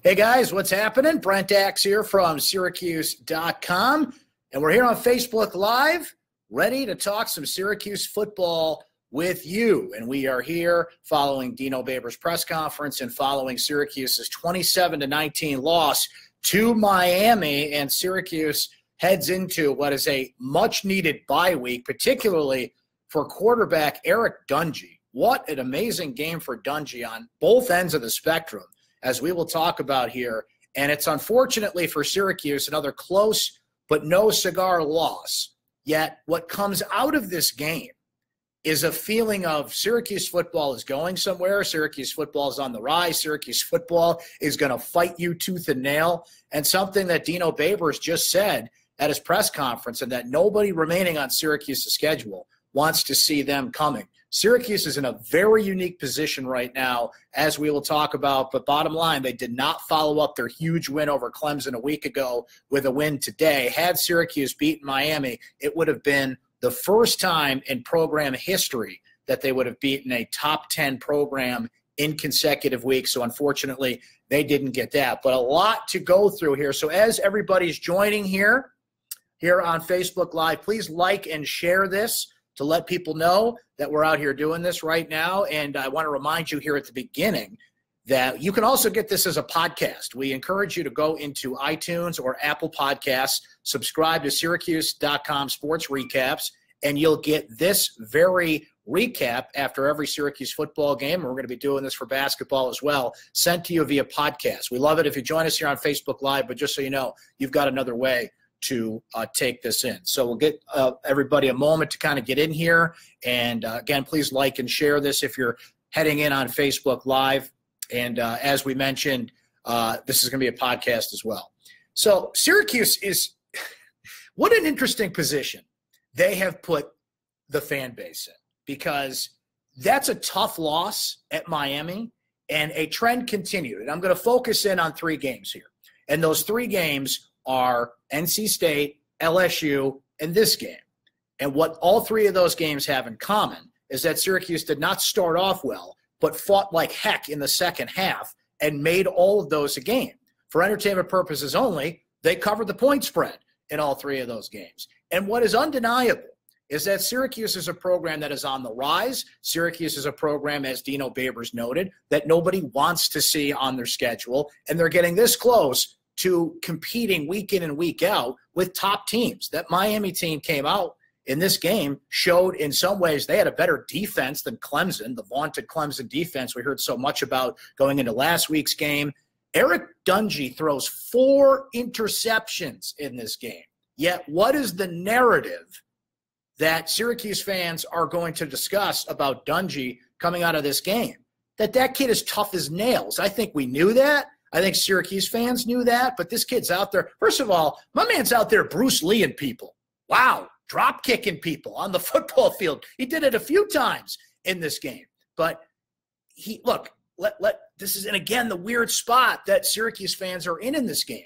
Hey guys, what's happening? Brent Axe here from syracuse.com, and we're here on Facebook Live, ready to talk some Syracuse football with you. And we are here following Dino Babers' press conference and following Syracuse's 27-19 loss to Miami, and Syracuse heads into what is a much-needed bye week, particularly for quarterback Eric Dungey. What an amazing game for Dungey on both ends of the spectrum, as we will talk about here. And it's unfortunately for Syracuse another close but no cigar loss. Yet what comes out of this game is a feeling of Syracuse football is going somewhere. Syracuse football is on the rise. Syracuse football is going to fight you tooth and nail. And something that Dino Babers just said at his press conference, and that nobody remaining on Syracuse's schedule wants to see them coming. Syracuse is in a very unique position right now, as we will talk about. But bottom line, they did not follow up their huge win over Clemson a week ago with a win today. Had Syracuse beaten Miami, it would have been the first time in program history that they would have beaten a top 10 program in consecutive weeks. So unfortunately, they didn't get that. But a lot to go through here. So as everybody's joining here on Facebook Live, please like and share this to let people know that we're out here doing this right now. And I want to remind you here at the beginning that you can also get this as a podcast. We encourage you to go into iTunes or Apple Podcasts, subscribe to syracuse.com sports recaps, and you'll get this very recap after every Syracuse football game. We're going to be doing this for basketball as well, sent to you via podcast. We love it if you join us here on Facebook Live, but just so you know, you've got another way to take this in. So we'll get everybody a moment to kind of get in here. And again, please like and share this if you're heading in on Facebook Live. And as we mentioned, this is going to be a podcast as well. So Syracuse is – what an interesting position they have put the fan base in, because that's a tough loss at Miami, and a trend continued. And I'm going to focus in on three games here. And those three games are NC State, LSU, and this game. And what all three of those games have in common is that Syracuse did not start off well, but fought like heck in the second half and made all of those a game. For entertainment purposes only, they covered the point spread in all three of those games. And what is undeniable is that Syracuse is a program that is on the rise. Syracuse is a program, as Dino Babers noted, that nobody wants to see on their schedule. And they're getting this close to competing week in and week out with top teams. That Miami team came out in this game, showed in some ways they had a better defense than Clemson, the vaunted Clemson defense we heard so much about going into last week's game. Eric Dungey throws 4 interceptions in this game. Yet what is the narrative that Syracuse fans are going to discuss about Dungey coming out of this game? That kid is tough as nails. I think we knew that. I think Syracuse fans knew that, but this kid's out there. First of all, my man's out there Bruce Lee-ing people. Wow, drop kicking people on the football field. He did it a few times in this game. But this is, and again, the weird spot that Syracuse fans are in this game.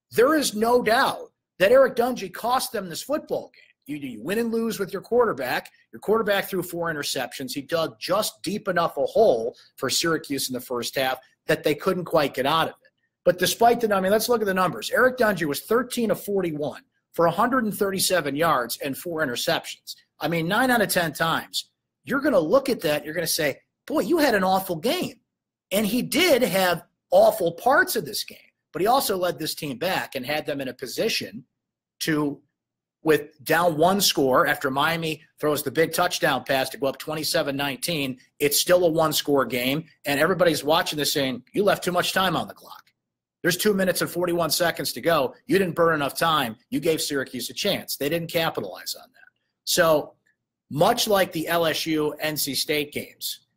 There is no doubt that Eric Dungey cost them this football game. You win and lose with your quarterback. Your quarterback threw 4 interceptions. He dug just deep enough a hole for Syracuse in the first half that they couldn't quite get out of it. But despite let's look at the numbers. Eric Dungey was 13 of 41 for 137 yards and 4 interceptions. 9 out of 10 times, you're going to look at that, you're going to say, boy, you had an awful game. And he did have awful parts of this game, but he also led this team back and had them in a position to, with down 1 score after Miami throws the big touchdown pass to go up 27-19, it's still a 1-score game, and everybody's watching this saying, you left too much time on the clock. There's 2 minutes and 41 seconds to go. You didn't burn enough time. You gave Syracuse a chance. They didn't capitalize on that. So much like the LSU, NC State games,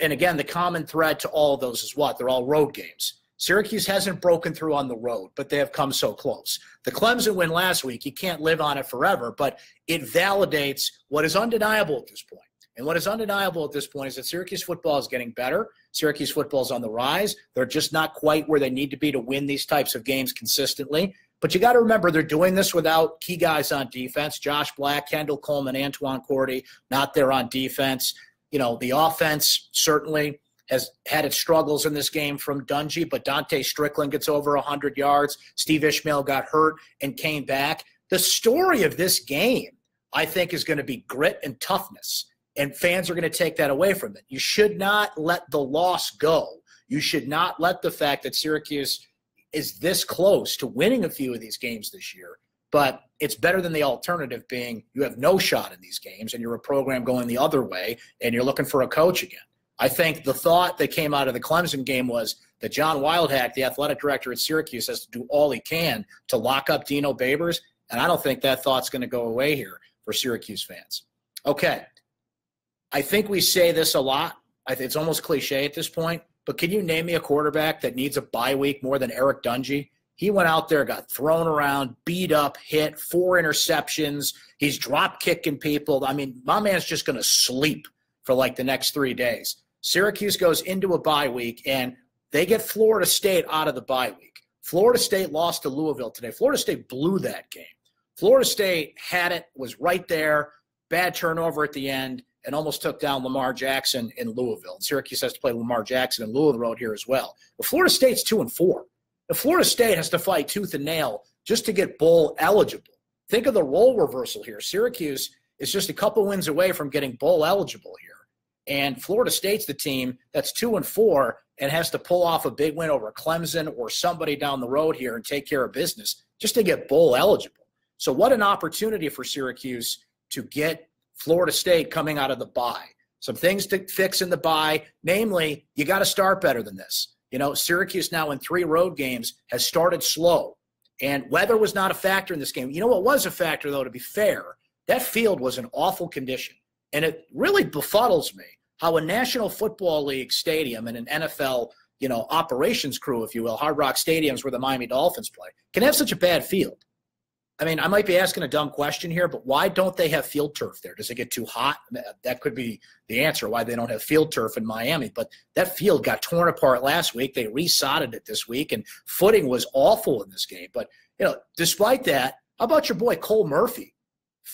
and again, the common thread to all of those is what? They're all road games. Syracuse hasn't broken through on the road, but they have come so close. The Clemson win last week, you can't live on it forever, but it validates what is undeniable at this point. And what is undeniable at this point is that Syracuse football is getting better. Syracuse football is on the rise. They're just not quite where they need to be to win these types of games consistently. But you got to remember, they're doing this without key guys on defense. Josh Black, Kendall Coleman, Antoine Cordy, not there on defense. The offense certainly has had its struggles in this game from Dungey, but Dante Strickland gets over 100 yards. Steve Ishmael got hurt and came back. The story of this game, I think, is going to be grit and toughness, and fans are going to take that away from it. You should not let the loss go. You should not let the fact that Syracuse is this close to winning a few of these games this year, but it's better than the alternative being you have no shot in these games and you're a program going the other way and you're looking for a coach again. I think the thought that came out of the Clemson game was that John Wildhack, the athletic director at Syracuse, has to do all he can to lock up Dino Babers, and I don't think that thought's going to go away here for Syracuse fans. Okay, I think we say this a lot. I think it's almost cliche at this point, but can you name me a quarterback that needs a bye week more than Eric Dungey? He went out there, got thrown around, beat up, hit, 4 interceptions. He's drop kicking people. I mean, my man's just going to sleep for like the next 3 days. Syracuse goes into a bye week, and they get Florida State out of the bye week. Florida State lost to Louisville today. Florida State blew that game. Florida State had it, was right there, bad turnover at the end, and almost took down Lamar Jackson in Louisville. And Syracuse has to play Lamar Jackson in Louisville Road here as well. But Florida State's 2-4. The Florida State has to fight tooth and nail just to get bowl eligible. Think of the role reversal here. Syracuse is just a couple wins away from getting bowl eligible here. And Florida State's the team that's 2-4 and has to pull off a big win over Clemson or somebody down the road here and take care of business just to get bowl eligible. So what an opportunity for Syracuse to get Florida State coming out of the bye. Some things to fix in the bye, namely, you got to start better than this. You know, Syracuse now in 3 road games has started slow, and weather was not a factor in this game. You know what was a factor, though, to be fair? That field was in awful condition, and it really befuddles me how a National Football League stadium and an NFL, operations crew, if you will, Hard Rock Stadiums where the Miami Dolphins play, can have such a bad field. I mean, I might be asking a dumb question here, but why don't they have field turf there? Does it get too hot? That could be the answer why they don't have field turf in Miami. But that field got torn apart last week. They resodded it this week, and footing was awful in this game. But, despite that, how about your boy Cole Murphy?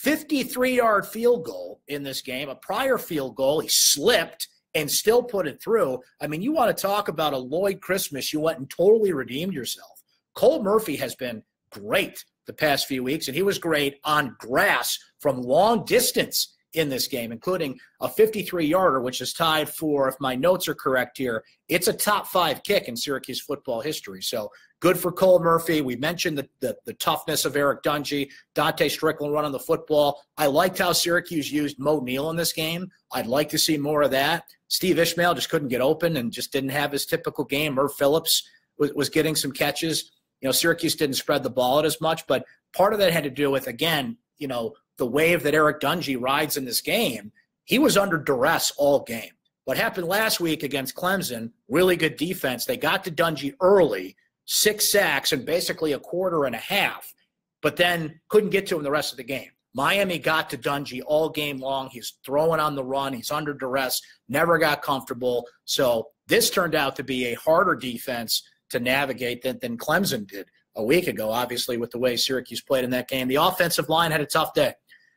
53-yard field goal in this game, a prior field goal. He slipped and still put it through. I mean, you want to talk about a Lloyd Christmas. You went and totally redeemed yourself. Cole Murphy has been great the past few weeks, and he was great on grass from long distance in this game, including a 53-yarder, which is tied for, if my notes are correct here, it's a top 5 kick in Syracuse football history. So good for Cole Murphy. We mentioned the toughness of Eric Dungey, Dante Strickland running the football. I liked how Syracuse used Mo Neal in this game. I'd like to see more of that. Steve Ishmael just couldn't get open and just didn't have his typical game. Merv Phillips was getting some catches. Syracuse didn't spread the ball out as much, but part of that had to do with, again, the wave that Eric Dungey rides in this game. He was under duress all game. What happened last week against Clemson, really good defense. They got to Dungey early, 6 sacks in basically a quarter and a half, but then couldn't get to him the rest of the game. Miami got to Dungey all game long. He's throwing on the run. He's under duress, never got comfortable. So this turned out to be a harder defense to navigate than Clemson did a week ago, obviously, with the way Syracuse played in that game. The offensive line had a tough day.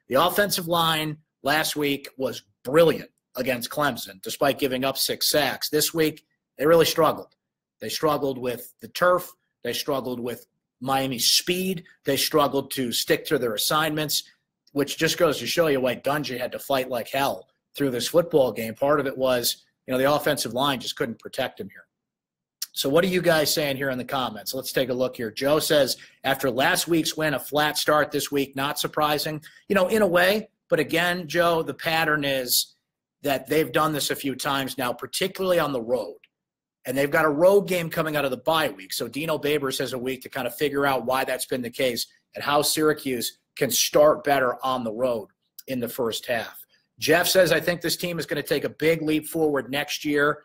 The offensive line last week was brilliant against Clemson, despite giving up 6 sacks. This week, they really struggled. They struggled with the turf. They struggled with Miami's speed. They struggled to stick to their assignments, which just goes to show you why Dungey had to fight like hell through this football game. Part of it was, the offensive line just couldn't protect him here. So what are you guys saying here in the comments? Let's take a look here. Joe says, after last week's win, a flat start this week, not surprising. In a way, but again, Joe, the pattern is that they've done this a few times now, particularly on the road. And they've got a road game coming out of the bye week. So Dino Babers has a week to kind of figure out why that's been the case and how Syracuse can start better on the road in the first half. Jeff says, I think this team is going to take a big leap forward next year.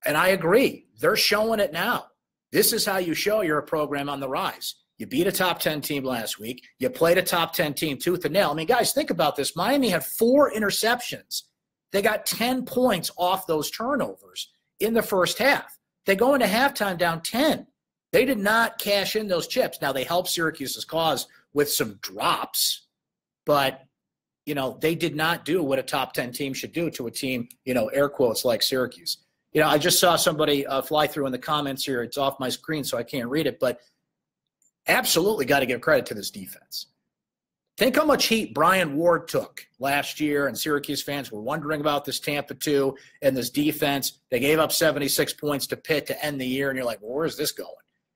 And I agree. They're showing it now. This is how you show you're a program on the rise. You beat a top 10 team last week. You played a top 10 team tooth and nail. I mean, guys, think about this. Miami had 4 interceptions. They got 10 points off those turnovers in the first half. They go into halftime down 10. They did not cash in those chips. Now, they helped Syracuse's cause with some drops, but, they did not do what a top 10 team should do to a team, air quotes, like Syracuse. I just saw somebody fly through in the comments here. It's off my screen, so I can't read it, but absolutely got to give credit to this defense. Think how much heat Brian Ward took last year, and Syracuse fans were wondering about this Tampa 2 and this defense. They gave up 76 points to Pitt to end the year, and you're like, well, where is this going?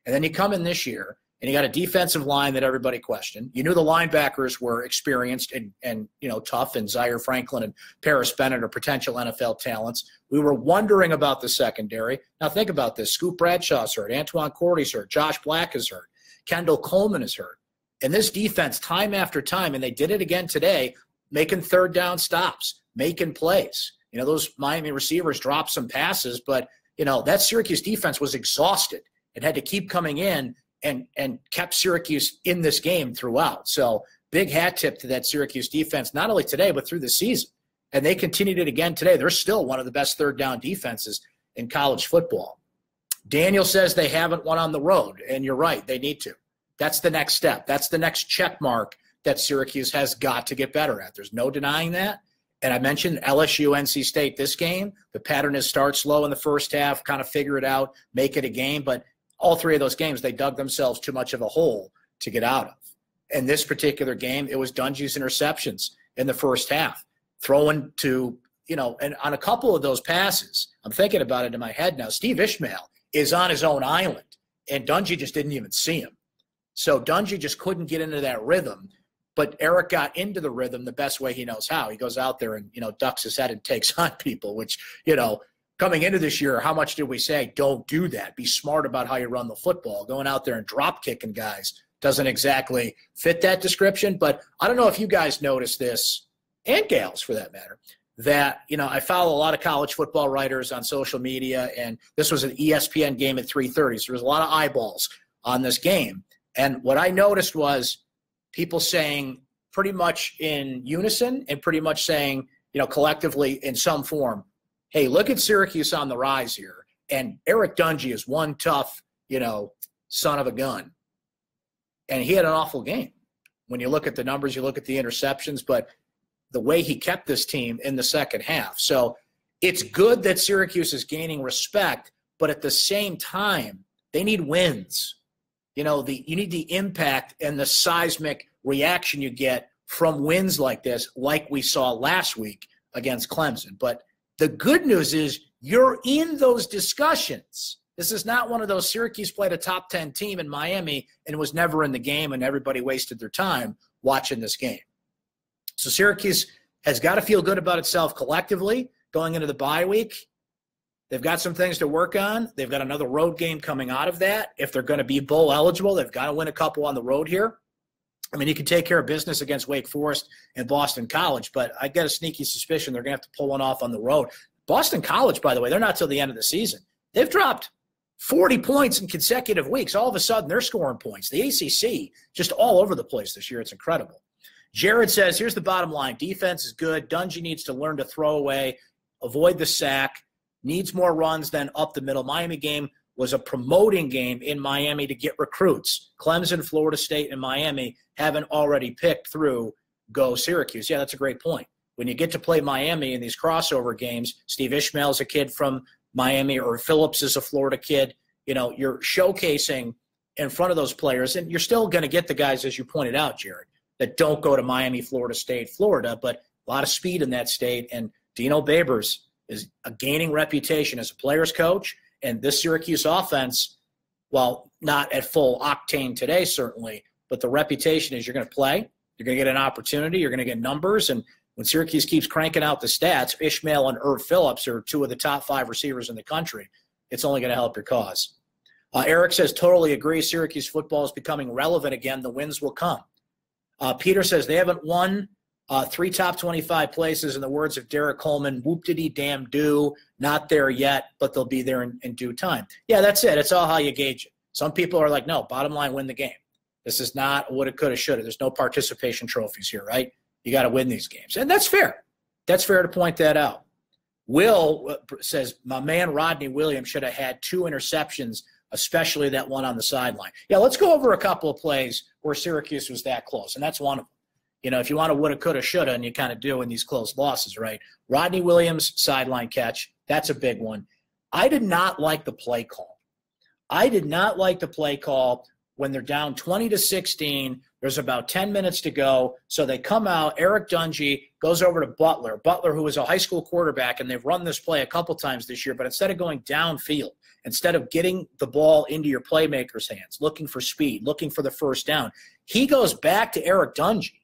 And then you come in this year, and you got a defensive line that everybody questioned. You knew the linebackers were experienced and tough, and Zaire Franklin and Paris Bennett are potential NFL talents. We were wondering about the secondary. Now think about this. Scoop Bradshaw's hurt. Antoine Cordy's hurt. Josh Black is hurt. Kendall Coleman is hurt. And this defense, time after time, and they did it again today, making third down stops, making plays. Those Miami receivers dropped some passes, but, that Syracuse defense was exhausted. It had to keep coming in and kept Syracuse in this game throughout. So big hat tip to that Syracuse defense, not only today, but through the season. And they continued it again today. They're still one of the best third down defenses in college football. Daniel says they haven't won on the road, and you're right, they need to. That's the next step. That's the next check mark that Syracuse has got to get better at. There's no denying that. And I mentioned LSU, NC State this game. The pattern is start slow in the first half, kind of figure it out, make it a game. But all three of those games, they dug themselves too much of a hole to get out of. In this particular game, it was Dungey's interceptions in the first half, throwing to, and on a couple of those passes, I'm thinking about it in my head now, Steve Ishmael is on his own island, and Dungey just didn't even see him. So Dungey just couldn't get into that rhythm, but Eric got into the rhythm the best way he knows how. He goes out there and, ducks his head and takes on people, which, coming into this year, how much did we say, don't do that? Be smart about how you run the football. Going out there and drop kicking guys doesn't exactly fit that description. But I don't know if you guys noticed this, and gals for that matter, that, I follow a lot of college football writers on social media, and this was an ESPN game at 3:30, so there was a lot of eyeballs on this game. And what I noticed was people saying pretty much in unison and pretty much saying, collectively in some form, hey, look at Syracuse on the rise here. And Eric Dungey is one tough, son of a gun. And he had an awful game. When you look at the numbers, you look at the interceptions, but the way he kept this team in the second half. So it's good that Syracuse is gaining respect, but at the same time, they need wins. You need the impact and the seismic reaction you get from wins like this, like we saw last week against Clemson. But the good news is you're in those discussions. This is not one of those Syracuse played a top 10 team in Miami and was never in the game and everybody wasted their time watching this game. So Syracuse has got to feel good about itself collectively going into the bye week. They've got some things to work on. They've got another road game coming out of that. If they're going to be bowl eligible, they've got to win a couple on the road here. I mean, you can take care of business against Wake Forest and Boston College, but I got a sneaky suspicion they're going to have to pull one off on the road. Boston College, by the way, they're not till the end of the season. They've dropped 40 points in consecutive weeks. All of a sudden, they're scoring points. The ACC, just all over the place this year. It's incredible. Jared says, here's the bottom line. Defense is good. Dungey needs to learn to throw away, avoid the sack, needs more runs than up the middle. Miami game was a promoting game in Miami to get recruits. Clemson, Florida State, and Miami haven't already picked through go Syracuse. Yeah, that's a great point. When you get to play Miami in these crossover games, Steve Ishmael's a kid from Miami, or Phillips is a Florida kid. You're showcasing in front of those players, and you're still going to get the guys, as you pointed out, Jared, that don't go to Miami, Florida State, Florida, but a lot of speed in that state. And Dino Babers is a gaining reputation as a player's coach. And this Syracuse offense, while not at full octane today, certainly, but the reputation is you're going to play, you're going to get an opportunity, you're going to get numbers. And when Syracuse keeps cranking out the stats, Ishmael and Irv Phillips are two of the top 5 receivers in the country. It's only going to help your cause. Eric says, totally agree. Syracuse football is becoming relevant again. The wins will come. Peter says they haven't won 3 top 25 places, in the words of Derek Coleman. Whoop-diddy-damn-do, not there yet, but they'll be there in due time. Yeah, that's it. It's all how you gauge it. Some people are like, no, bottom line, win the game. This is not woulda, coulda, shoulda. There's no participation trophies here, right? You got to win these games. And that's fair. That's fair to point that out. Will says, my man Rodney Williams should have had 2 interceptions, especially that one on the sideline. Yeah, let's go over a couple of plays where Syracuse was that close, and that's one of them. If you want to woulda, coulda, shoulda, and you kind of do in these close losses, right? Rodney Williams, sideline catch, that's a big one. I did not like the play call. I did not like the play call when they're down 20-16. There's about 10 minutes to go. So they come out. Eric Dungey goes over to Butler. Butler, who is a high school quarterback, and they've run this play a couple times this year, but instead of going downfield, instead of getting the ball into your playmaker's hands, looking for speed, looking for the first down, he goes back to Eric Dungey.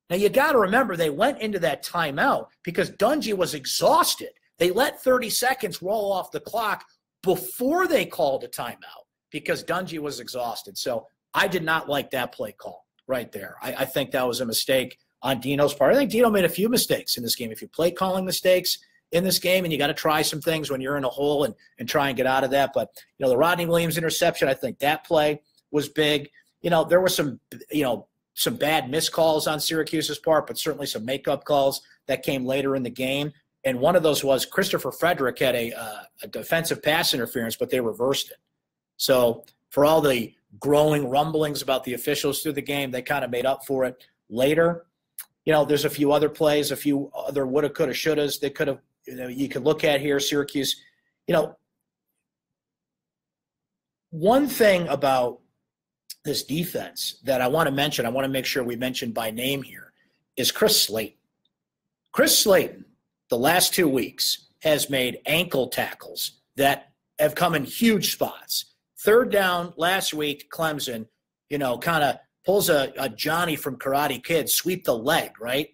Now, you got to remember they went into that timeout because Dungey was exhausted. They let 30 seconds roll off the clock before they called a timeout because Dungey was exhausted. So I did not like that play call right there. I think that was a mistake on Dino's part. I think Dino made a few mistakes in this game. If you play calling mistakes in this game, and you got to try some things when you're in a hole and try and get out of that. But, the Rodney Williams interception, I think that play was big. There were some bad missed calls on Syracuse's part, but certainly some makeup calls that came later in the game. And one of those was Christopher Frederick had a defensive pass interference, but they reversed it. So for all the growing rumblings about the officials through the game, they kind of made up for it later. There's a few other plays, a few other woulda, coulda, shouldas that could have, you could look at here. Syracuse, one thing about this defense that I want to mention, I want to make sure we mention by name here, is Chris Slayton. Chris Slayton, the last 2 weeks, has made ankle tackles that have come in huge spots. Third down last week, Clemson, kind of pulls a Johnny from Karate Kid, sweep the leg, right,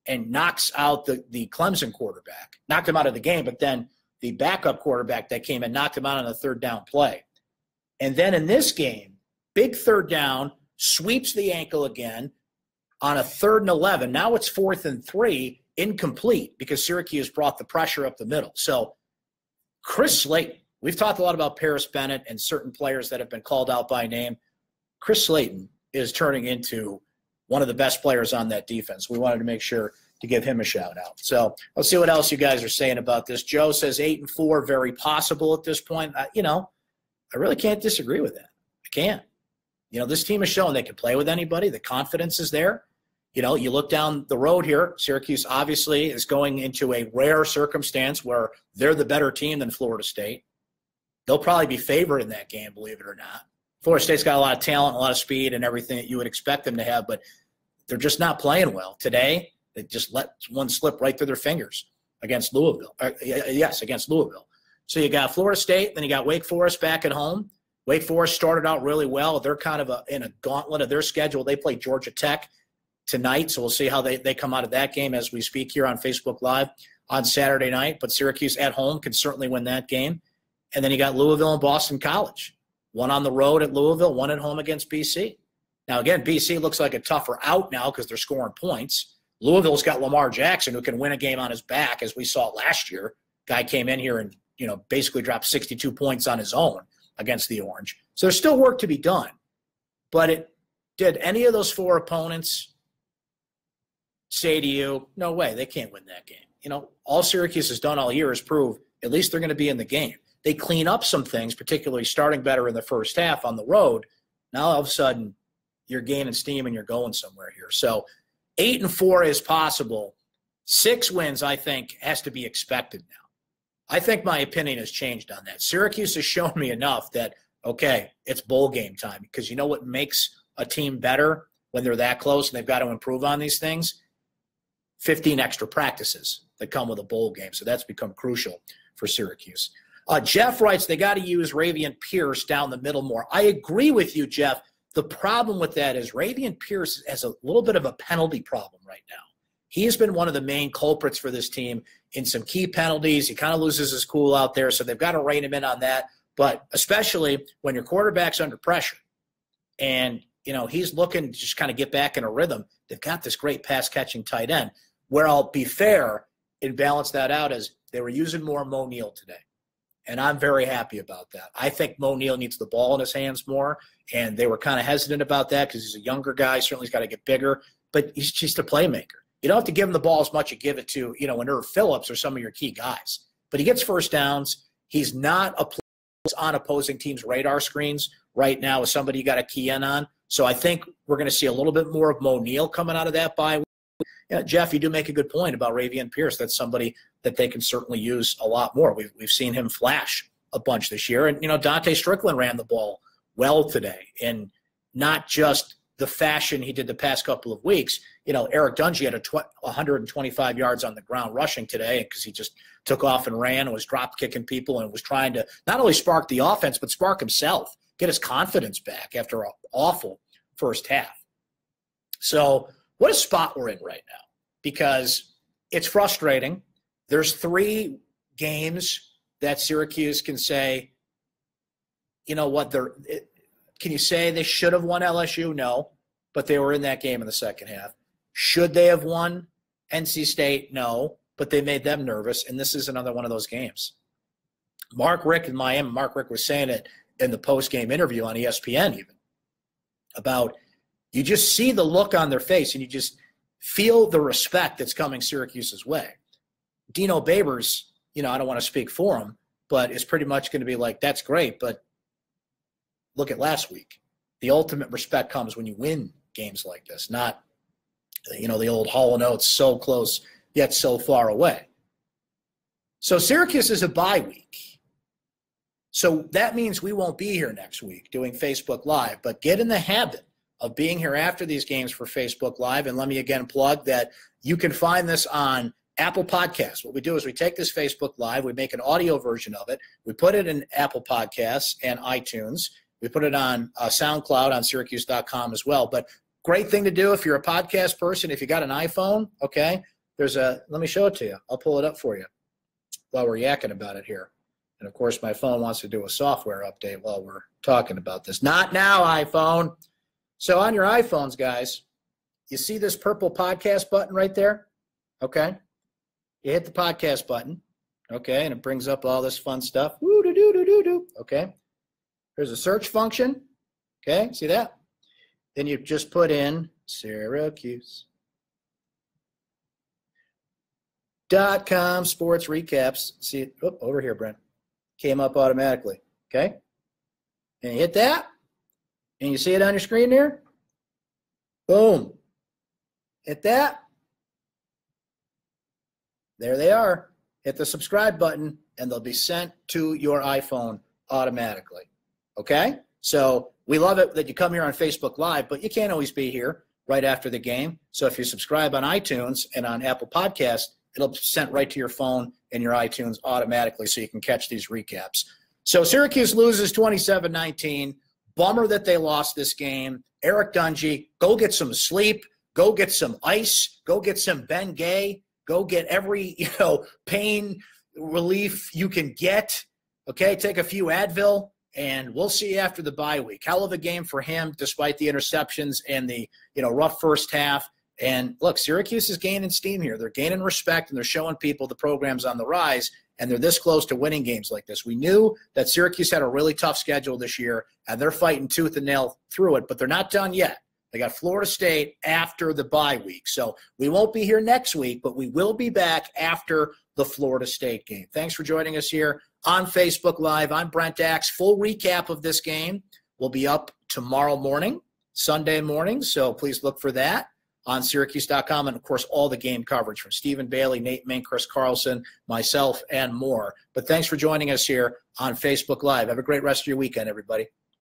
and knocks out the Clemson quarterback. Knocked him out of the game, but then the backup quarterback that came in knocked him out on a third down play. And then in this game, big third down, sweeps the ankle again on a 3rd and 11. Now it's 4th and 3, incomplete because Syracuse brought the pressure up the middle. So Chris Slayton, we've talked a lot about Paris Bennett and certain players that have been called out by name. Chris Slayton is turning into one of the best players on that defense. We wanted to make sure to give him a shout out. So let's see what else you guys are saying about this. Joe says 8-4, very possible at this point. I really can't disagree with that. I can't. This team is showing they can play with anybody. The confidence is there. You look down the road here, Syracuse obviously is going into a rare circumstance where they're the better team than Florida State. They'll probably be favored in that game, believe it or not. Florida State's got a lot of talent, a lot of speed, and everything that you would expect them to have, but they're just not playing well. Today, they just let one slip right through their fingers against Louisville. Against Louisville. So you got Florida State, then you got Wake Forest back at home. Wake Forest started out really well. They're kind of in a gauntlet of their schedule. They play Georgia Tech tonight, so we'll see how they come out of that game as we speak here on Facebook Live on Saturday night. But Syracuse at home can certainly win that game. And then you got Louisville and Boston College. One on the road at Louisville, one at home against BC. Now, again, BC looks like a tougher out now because they're scoring points. Louisville's got Lamar Jackson, who can win a game on his back, as we saw last year. Guy came in here and, basically dropped 62 points on his own against the Orange. So there's still work to be done. But did any of those 4 opponents say to you, no way, they can't win that game? All Syracuse has done all year is prove at least they're going to be in the game. They clean up some things, particularly starting better in the first half on the road. Now all of a sudden you're gaining steam and you're going somewhere here. So 8-4 is possible. 6 wins, I think, has to be expected now. I think my opinion has changed on that. Syracuse has shown me enough that, okay, it's bowl game time, because you know what makes a team better when they're that close and they've got to improve on these things? 15 extra practices that come with a bowl game. So that's become crucial for Syracuse. Jeff writes, they got to use Ravian Pierce down the middle more. I agree with you, Jeff. The problem with that is Ravian Pierce has a little bit of a penalty problem right now. He has been one of the main culprits for this team in some key penalties. He kind of loses his cool out there, so they've got to rein him in on that. But especially when your quarterback's under pressure and, he's looking to just kind of get back in a rhythm, they've got this great pass-catching tight end. Where I'll be fair and balance that out is they were using more Mo Neal today. And I'm very happy about that. I think Mo Neal needs the ball in his hands more, and they were kind of hesitant about that because he's a younger guy. Certainly he's got to get bigger, but he's just a playmaker. You don't have to give him the ball as much as you give it to, an Irv Phillips or some of your key guys. But he gets first downs. He's not on opposing teams' radar screens right now as somebody you got to key in on. So I think we're going to see a little bit more of Mo Neal coming out of that bye week. Jeff, you do make a good point about Ravian Pierce. That's somebody that they can certainly use a lot more. We've seen him flash a bunch this year. And, Dante Strickland ran the ball well today, and not just the fashion he did the past couple of weeks. Eric Dungey had 125 yards on the ground rushing today because he just took off and ran and was drop kicking people and was trying to not only spark the offense, but spark himself, get his confidence back after an awful first half. So what a spot we're in right now, because it's frustrating. There's 3 games that Syracuse can say, you know what, can you say they should have won LSU? No, but they were in that game in the second half. Should they have won NC State? No, but they made them nervous, and this is another one of those games. Mark Richt in Miami, Mark Richt was saying it in the post-game interview on ESPN even, about you just see the look on their face and you just feel the respect that's coming Syracuse's way. Dino Babers, I don't want to speak for him, but it's pretty much going to be like, that's great, but look at last week. The ultimate respect comes when you win games like this, not, the old Hall & Oates, so close yet so far away. So Syracuse is a bye week. So that means we won't be here next week doing Facebook Live, but get in the habit of being here after these games for Facebook Live. And let me again plug that you can find this on Apple Podcasts. What we do is we take this Facebook Live, we make an audio version of it, we put it in Apple Podcasts and iTunes. We put it on SoundCloud on syracuse.com as well. But great thing to do if you're a podcast person, if you got an iPhone, okay, let me show it to you. I'll pull it up for you while we're yakking about it here. And, of course, my phone wants to do a software update while we're talking about this. Not now, iPhone. So on your iPhones, guys, you see this purple podcast button right there? Okay. You hit the podcast button, okay, and it brings up all this fun stuff. Woo-doo-doo-doo-doo-doo, okay. There's a search function, okay, see that? Then you just put in Syracuse.com sports recaps. See, over here, Brent. Came up automatically, okay? And you hit that, and you see it on your screen there? Boom. Hit that. There they are. Hit the subscribe button, and they'll be sent to your iPhone automatically. Okay? So we love it that you come here on Facebook Live, but you can't always be here right after the game. So if you subscribe on iTunes and on Apple Podcasts, it'll be sent right to your phone and your iTunes automatically so you can catch these recaps. So Syracuse loses 27-19. Bummer that they lost this game. Eric Dungey, go get some sleep. Go get some ice. Go get some Ben Gay. Go get every, pain relief you can get. Okay, take a few Advil, and we'll see you after the bye week. Hell of a game for him, despite the interceptions and the, rough first half. And look, Syracuse is gaining steam here. They're gaining respect, and they're showing people the program's on the rise, and they're this close to winning games like this. We knew that Syracuse had a really tough schedule this year, and they're fighting tooth and nail through it, but they're not done yet. They got Florida State after the bye week. So we won't be here next week, but we will be back after the Florida State game. Thanks for joining us here on Facebook Live. I'm Brent Axe. Full recap of this game will be up tomorrow morning, Sunday morning. So please look for that on syracuse.com. And, of course, all the game coverage from Stephen Bailey, Nate Mink, Chris Carlson, myself, and more. But thanks for joining us here on Facebook Live. Have a great rest of your weekend, everybody.